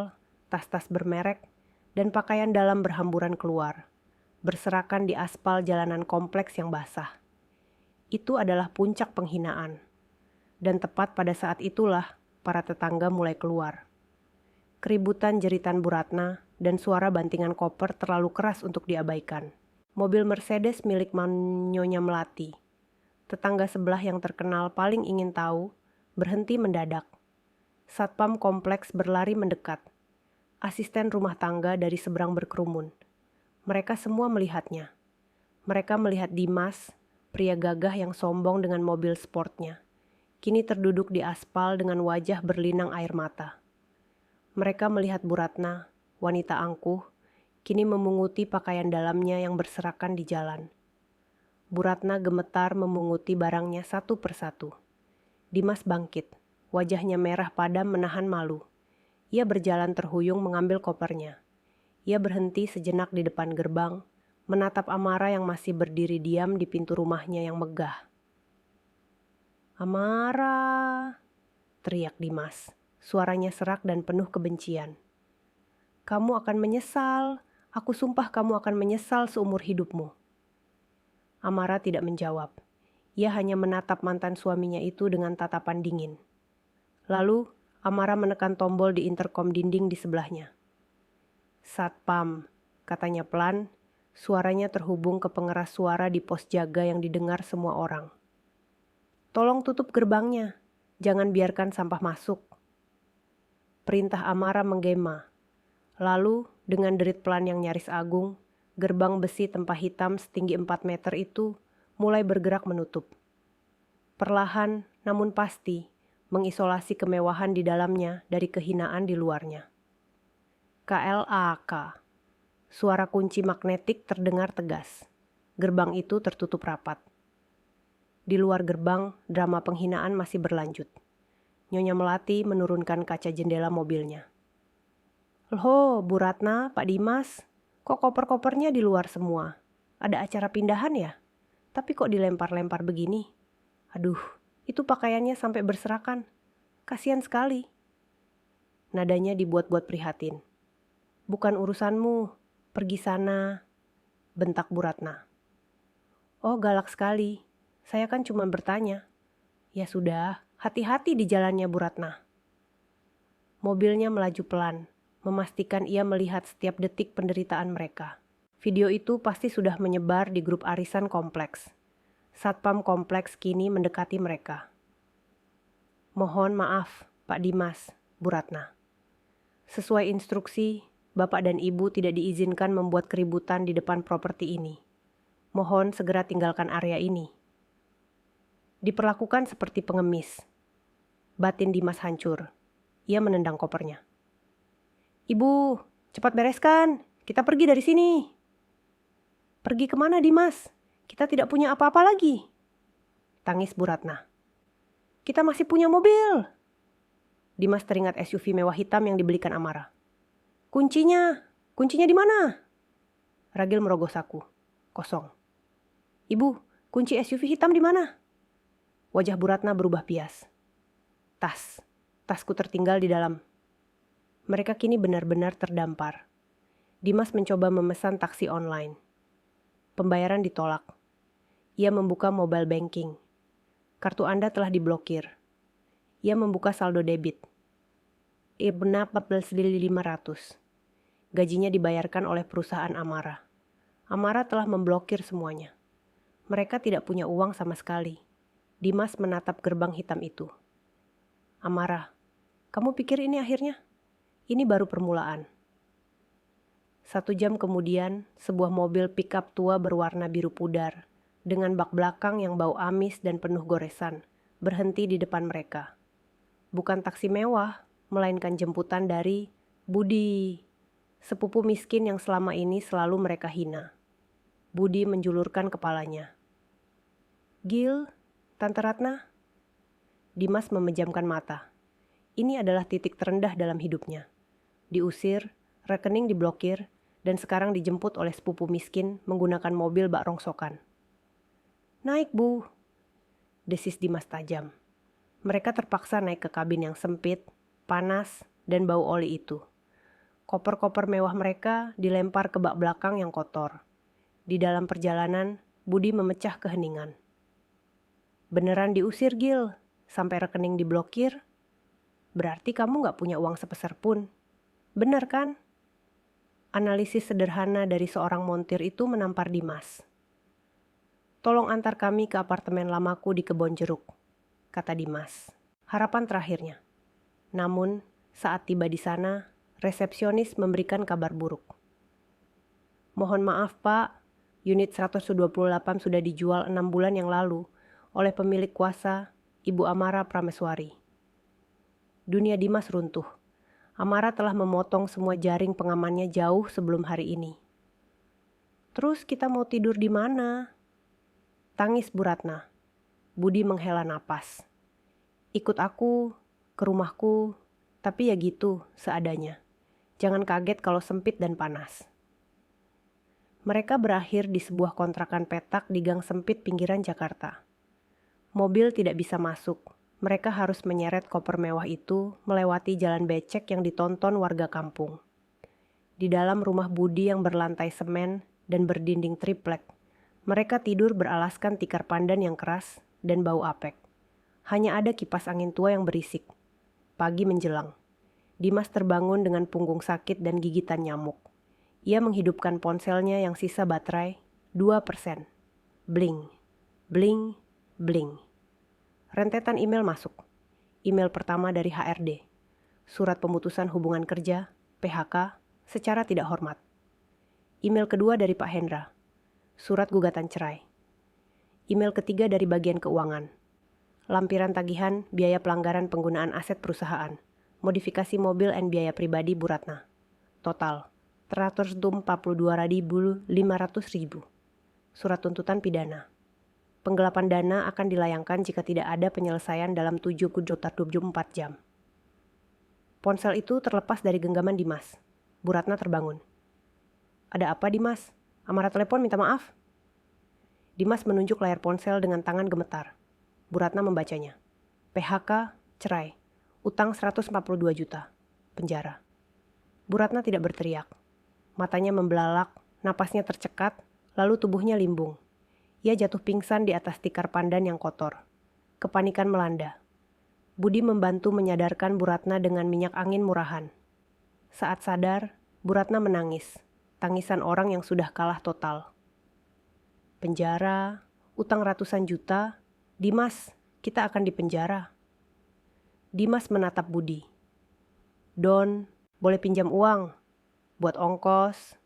tas-tas bermerek, dan pakaian dalam berhamburan keluar, berserakan di aspal jalanan kompleks yang basah. Itu adalah puncak penghinaan. Dan tepat pada saat itulah para tetangga mulai keluar. Keributan jeritan Bu Ratna dan suara bantingan koper terlalu keras untuk diabaikan. Mobil Mercedes milik Nyonya Melati. Tetangga sebelah yang terkenal paling ingin tahu, berhenti mendadak. Satpam kompleks berlari mendekat. Asisten rumah tangga dari seberang berkerumun. Mereka semua melihatnya. Mereka melihat Dimas, pria gagah yang sombong dengan mobil sportnya. Kini terduduk di aspal dengan wajah berlinang air mata. Mereka melihat Bu Ratna, wanita angkuh, kini memunguti pakaian dalamnya yang berserakan di jalan. Bu Ratna gemetar memunguti barangnya satu persatu. Dimas bangkit, wajahnya merah padam menahan malu. Ia berjalan terhuyung mengambil kopernya. Ia berhenti sejenak di depan gerbang, menatap Amara yang masih berdiri diam di pintu rumahnya yang megah. "Amara!" teriak Dimas, suaranya serak dan penuh kebencian. "Kamu akan menyesal. Aku sumpah kamu akan menyesal seumur hidupmu." Amara tidak menjawab. Ia hanya menatap mantan suaminya itu dengan tatapan dingin. Lalu, Amara menekan tombol di interkom dinding di sebelahnya. "Satpam," katanya pelan, suaranya terhubung ke pengeras suara di pos jaga yang didengar semua orang. "Tolong tutup gerbangnya, jangan biarkan sampah masuk." Perintah Amara menggema. Lalu, dengan derit pelan yang nyaris agung, gerbang besi tempah hitam setinggi 4 meter itu mulai bergerak menutup. Perlahan, namun pasti, mengisolasi kemewahan di dalamnya dari kehinaan di luarnya. KLAK. Suara kunci magnetik terdengar tegas. Gerbang itu tertutup rapat. Di luar gerbang, drama penghinaan masih berlanjut. Nyonya Melati menurunkan kaca jendela mobilnya. "Loh, Bu Ratna, Pak Dimas, kok koper-kopernya di luar semua? Ada acara pindahan ya? Tapi kok dilempar-lempar begini? Aduh, itu pakaiannya sampai berserakan. Kasihan sekali." Nadanya dibuat-buat prihatin. "Bukan urusanmu, pergi sana," bentak Bu Ratna. "Oh, galak sekali. Saya kan cuma bertanya." "Ya sudah, hati-hati di jalannya, Bu Ratna." Mobilnya melaju pelan, memastikan ia melihat setiap detik penderitaan mereka. Video itu pasti sudah menyebar di grup arisan kompleks. Satpam kompleks kini mendekati mereka. "Mohon maaf, Pak Dimas, Bu Ratna. Sesuai instruksi, Bapak dan Ibu tidak diizinkan membuat keributan di depan properti ini. Mohon segera tinggalkan area ini." Diperlakukan seperti pengemis. Batin Dimas hancur. Ia menendang kopernya. "Ibu, cepat bereskan. Kita pergi dari sini." "Pergi kemana, Dimas? Kita tidak punya apa-apa lagi," tangis Bu Ratna. "Kita masih punya mobil." Dimas teringat SUV mewah hitam yang dibelikan Amara. Kuncinya di mana?" Ragil merogoh saku. Kosong. "Ibu, kunci SUV hitam di mana?" Wajah Bu Ratna berubah pias. Tasku tertinggal di dalam." Mereka kini benar-benar terdampar. Dimas mencoba memesan taksi online. Pembayaran ditolak. Ia membuka mobile banking. Kartu Anda telah diblokir. Ia membuka saldo debit. Ibna 14.500. Gajinya dibayarkan oleh perusahaan Amara. Amara telah memblokir semuanya. Mereka tidak punya uang sama sekali. Dimas menatap gerbang hitam itu. "Amara, kamu pikir ini akhirnya? Ini baru permulaan." 1 jam kemudian, sebuah mobil pickup tua berwarna biru pudar, dengan bak belakang yang bau amis dan penuh goresan, berhenti di depan mereka. Bukan taksi mewah, melainkan jemputan dari Budi, sepupu miskin yang selama ini selalu mereka hina. Budi menjulurkan kepalanya. "Gil, Tante Ratna?" Dimas memejamkan mata. Ini adalah titik terendah dalam hidupnya. Diusir, rekening diblokir, dan sekarang dijemput oleh sepupu miskin menggunakan mobil bak rongsokan. Naik, Bu, desis Dimas tajam. Mereka terpaksa naik ke kabin yang sempit, panas, dan bau oli itu. Koper-koper mewah mereka dilempar ke bak belakang yang kotor. Di dalam perjalanan, Budi memecah keheningan. Beneran diusir, Gil? Sampai rekening diblokir? Berarti kamu gak punya uang sepeser pun. Bener kan? Analisis sederhana dari seorang montir itu menampar Dimas. Tolong antar kami ke apartemen lamaku di Kebon Jeruk, kata Dimas. Harapan terakhirnya. Namun, saat tiba di sana, resepsionis memberikan kabar buruk. Mohon maaf, Pak, unit 128 sudah dijual 6 bulan yang lalu oleh pemilik kuasa, Ibu Amara Prameswari. Dunia Dimas runtuh. Amara telah memotong semua jaring pengamannya jauh sebelum hari ini. Terus kita mau tidur di mana? Tangis Bu Ratna. Budi menghela napas. Ikut aku ke rumahku, tapi ya gitu, seadanya. Jangan kaget kalau sempit dan panas. Mereka berakhir di sebuah kontrakan petak di gang sempit pinggiran Jakarta. Mobil tidak bisa masuk. Mereka harus menyeret koper mewah itu melewati jalan becek yang ditonton warga kampung. Di dalam rumah Budi yang berlantai semen dan berdinding triplek, mereka tidur beralaskan tikar pandan yang keras dan bau apek. Hanya ada kipas angin tua yang berisik. Pagi menjelang. Dimas terbangun dengan punggung sakit dan gigitan nyamuk. Ia menghidupkan ponselnya yang sisa baterai 2%. Bling, bling, bling. Rentetan email masuk. Email pertama dari HRD. Surat pemutusan hubungan kerja, PHK, secara tidak hormat. Email kedua dari Pak Hendra. Surat gugatan cerai. Email ketiga dari bagian keuangan. Lampiran tagihan biaya pelanggaran penggunaan aset perusahaan. Modifikasi mobil dan biaya pribadi Bu Ratna. Total 342.500.000. Surat tuntutan pidana. Penggelapan dana akan dilayangkan jika tidak ada penyelesaian dalam 7x24 jam. Ponsel itu terlepas dari genggaman Dimas. Bu Ratna terbangun. Ada apa, Dimas? Amara telepon minta maaf. Dimas menunjuk layar ponsel dengan tangan gemetar. Bu Ratna membacanya. PHK, cerai, utang 142 juta, penjara. Bu Ratna tidak berteriak. Matanya membelalak, napasnya tercekat, lalu tubuhnya limbung. Ia jatuh pingsan di atas tikar pandan yang kotor. Kepanikan melanda. Budi membantu menyadarkan Bu Ratna dengan minyak angin murahan. Saat sadar, Bu Ratna menangis. Tangisan orang yang sudah kalah total. Penjara, utang ratusan juta. Dimas, kita akan dipenjara. Dimas menatap Budi. Don, boleh pinjam uang? Buat ongkos.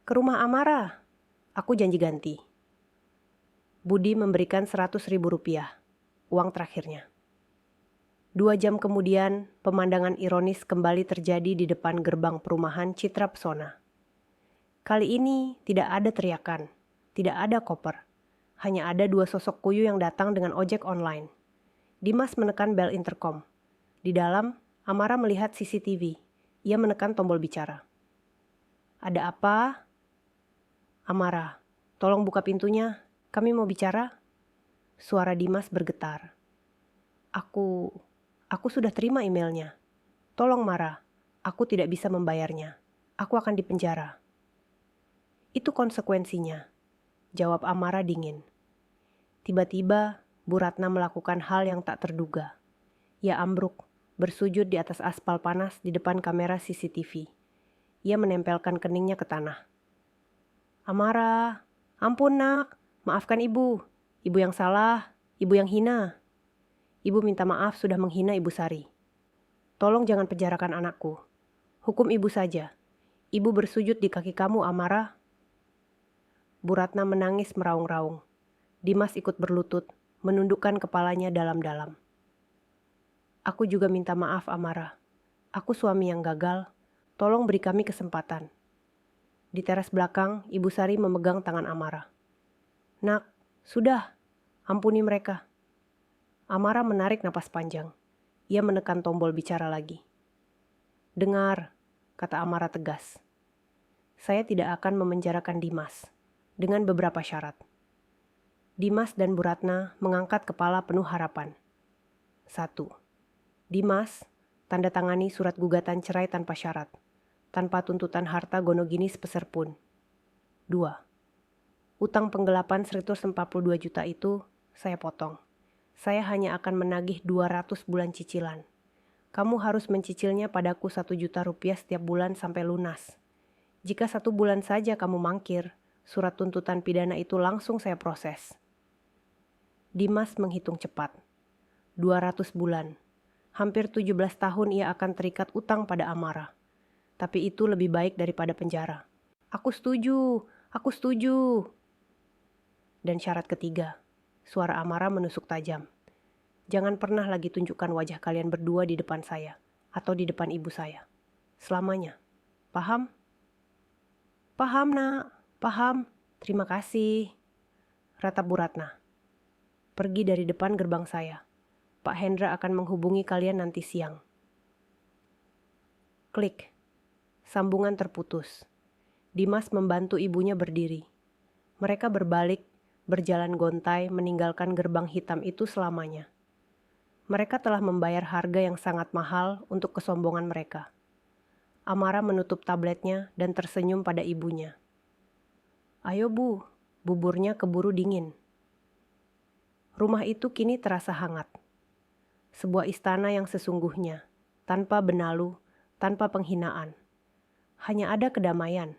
Ke rumah Amara. Aku janji ganti. Budi memberikan 100.000 rupiah, uang terakhirnya. 2 jam kemudian, pemandangan ironis kembali terjadi di depan gerbang perumahan Citra Pesona. Kali ini tidak ada teriakan, tidak ada koper. Hanya ada 2 sosok kuyu yang datang dengan ojek online. Dimas menekan bel intercom. Di dalam, Amara melihat CCTV. Ia menekan tombol bicara. Ada apa? Amara, tolong buka pintunya. Kami mau bicara. Suara Dimas bergetar. Aku sudah terima emailnya. Tolong Mara, aku tidak bisa membayarnya. Aku akan dipenjara. Itu konsekuensinya, jawab Amara dingin. Tiba-tiba, Bu Ratna melakukan hal yang tak terduga. Ia ambruk, bersujud di atas aspal panas di depan kamera CCTV. Ia menempelkan keningnya ke tanah. Amara, ampun nak. Maafkan ibu yang salah, ibu yang hina. Ibu minta maaf sudah menghina Ibu Sari. Tolong jangan penjarakan anakku. Hukum ibu saja. Ibu bersujud di kaki kamu, Amara. Bu Ratna menangis meraung-raung. Dimas ikut berlutut, menundukkan kepalanya dalam-dalam. Aku juga minta maaf, Amara. Aku suami yang gagal. Tolong beri kami kesempatan. Di teras belakang, Ibu Sari memegang tangan Amara. Nak, sudah, ampuni mereka. Amara menarik napas panjang. Ia menekan tombol bicara lagi. Dengar, kata Amara tegas. Saya tidak akan memenjarakan Dimas, dengan beberapa syarat. Dimas dan Bu Ratna mengangkat kepala penuh harapan. 1. Dimas, tanda tangani surat gugatan cerai tanpa syarat, tanpa tuntutan harta gonogini sepeser pun. 2. Utang penggelapan 142 juta itu saya potong. Saya hanya akan menagih 200 bulan cicilan. Kamu harus mencicilnya padaku 1 juta rupiah setiap bulan sampai lunas. Jika 1 bulan saja kamu mangkir, surat tuntutan pidana itu langsung saya proses. Dimas menghitung cepat. 200 bulan. Hampir 17 tahun ia akan terikat utang pada Amara. Tapi itu lebih baik daripada penjara. Aku setuju, aku setuju. Dan syarat ketiga, suara Amara menusuk tajam. Jangan pernah lagi tunjukkan wajah kalian berdua di depan saya atau di depan ibu saya. Selamanya. Paham? Paham, Nak. Paham. Terima kasih. Ratap Bu Ratna. Pergi dari depan gerbang saya. Pak Hendra akan menghubungi kalian nanti siang. Klik. Sambungan terputus. Dimas membantu ibunya berdiri. Mereka berbalik, berjalan gontai meninggalkan gerbang hitam itu selamanya. Mereka telah membayar harga yang sangat mahal untuk kesombongan mereka. Amara menutup tabletnya dan tersenyum pada ibunya. Ayo Bu, buburnya keburu dingin. Rumah itu kini terasa hangat. Sebuah istana yang sesungguhnya, tanpa benalu, tanpa penghinaan. Hanya ada kedamaian.